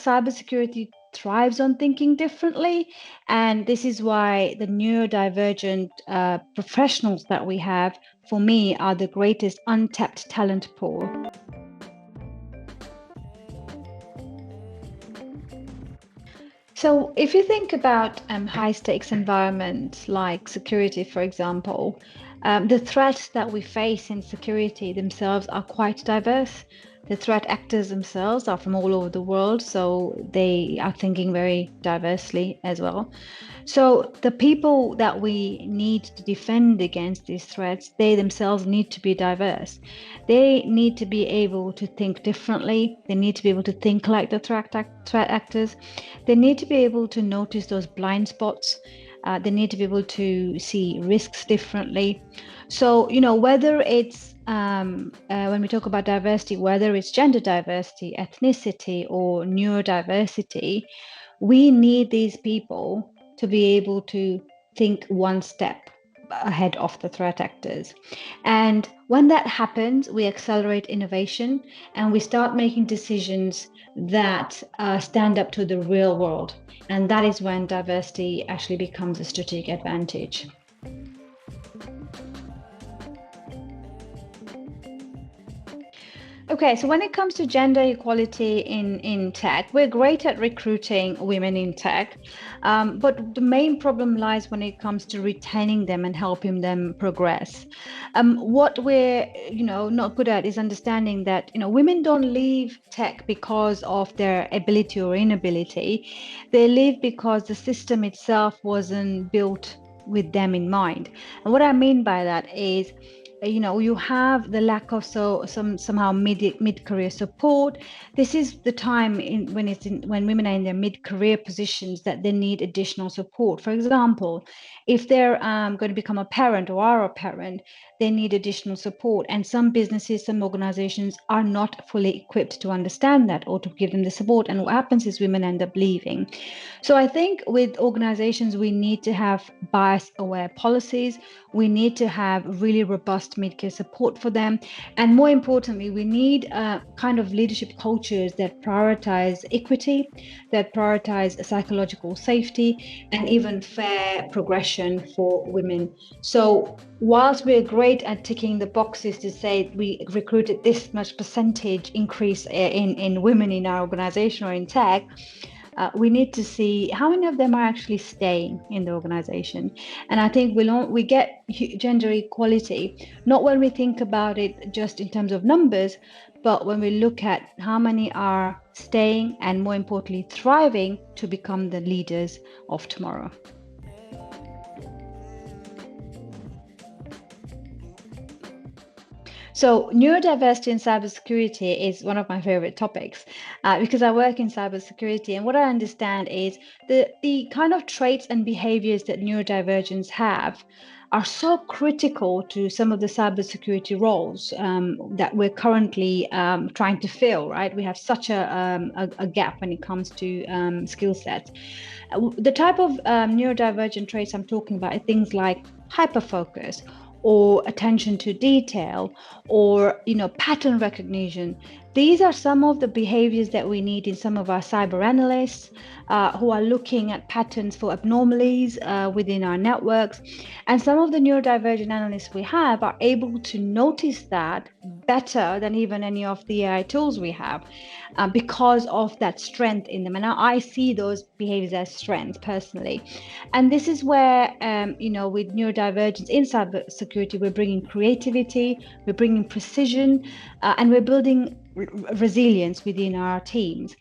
cybersecurity thrives on thinking differently, and this is why the neurodivergent professionals that we have, for me, are the greatest untapped talent pool. So if you think about high stakes environments like security, for example, the threats that we face in security themselves are quite diverse. The threat actors themselves are from all over the world, so they are thinking very diversely as well. So the people that we need to defend against these threats, they themselves need to be diverse. They need to be able to think differently. They need to be able to think like the threat actors. They need to be able to notice those blind spots. They need to be able to see risks differently. So, whether it's when we talk about diversity, whether it's gender diversity, ethnicity, or neurodiversity, we need these people to be able to think one step ahead of the threat actors. And when that happens, we accelerate innovation and we start making decisions that stand up to the real world. And that is when diversity actually becomes a strategic advantage. Okay, so when it comes to gender equality in tech, we're great at recruiting women in tech, but the main problem lies when it comes to retaining them and helping them progress. What we're, not good at is understanding that, women don't leave tech because of their ability or inability. They leave because the system itself wasn't built with them in mind. And what I mean by that is, you have the lack of somehow mid-career support. This is the time when women are in their mid-career positions that they need additional support. For example, if they're going to become a parent or are a parent, they need additional support. And some businesses, some organizations are not fully equipped to understand that or to give them the support. And what happens is women end up leaving. So I think with organizations, we need to have bias-aware policies. We need to have really robust mid-career support for them. And more importantly, we need kind of leadership cultures that prioritize equity, that prioritize psychological safety, and even fair progression for women. So whilst we're great at ticking the boxes to say we recruited this much percentage increase in women in our organization or in tech, we need to see how many of them are actually staying in the organization. And I think we get gender equality, not when we think about it just in terms of numbers, but when we look at how many are staying and, more importantly, thriving to become the leaders of tomorrow. So neurodiversity in cybersecurity is one of my favorite topics because I work in cybersecurity, and what I understand is the kind of traits and behaviors that neurodivergents have are so critical to some of the cybersecurity roles that we're currently trying to fill, right? We have such a gap when it comes to skill sets. The type of neurodivergent traits I'm talking about are things like hyperfocus, or attention to detail, or pattern recognition. These are some of the behaviors that we need in some of our cyber analysts who are looking at patterns for anomalies within our networks. And some of the neurodivergent analysts we have are able to notice that better than even any of the AI tools we have because of that strength in them. And I see those behaviors as strengths personally. And this is where, with neurodivergence in cybersecurity, we're bringing creativity, we're bringing precision, and we're building resilience within our teams.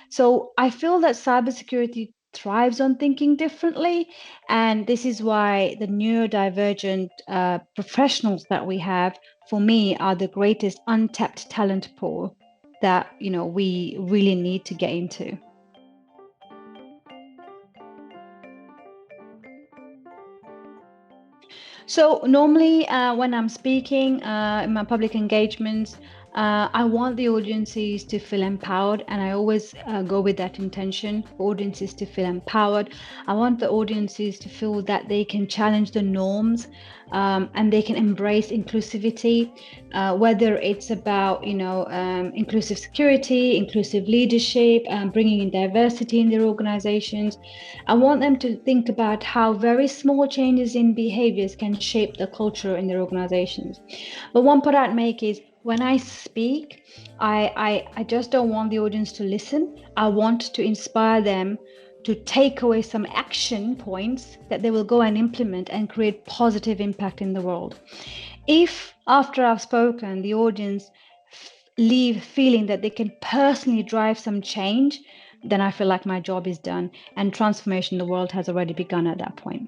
So I feel that cybersecurity thrives on thinking differently, and this is why the neurodivergent professionals that we have, for me, are the greatest untapped talent pool that we really need to get into. So normally when I'm speaking in my public engagements, I want the audiences to feel empowered, and I always go with that intention for audiences to feel empowered. I want the audiences to feel that they can challenge the norms, and they can embrace inclusivity, whether it's about, inclusive security, inclusive leadership, bringing in diversity in their organizations. I want them to think about how very small changes in behaviors can shape the culture in their organizations. But one point I'd make is, when I speak, I just don't want the audience to listen. I want to inspire them to take away some action points that they will go and implement and create positive impact in the world. If after I've spoken, the audience leave feeling that they can personally drive some change, then I feel like my job is done and transformation in the world has already begun at that point.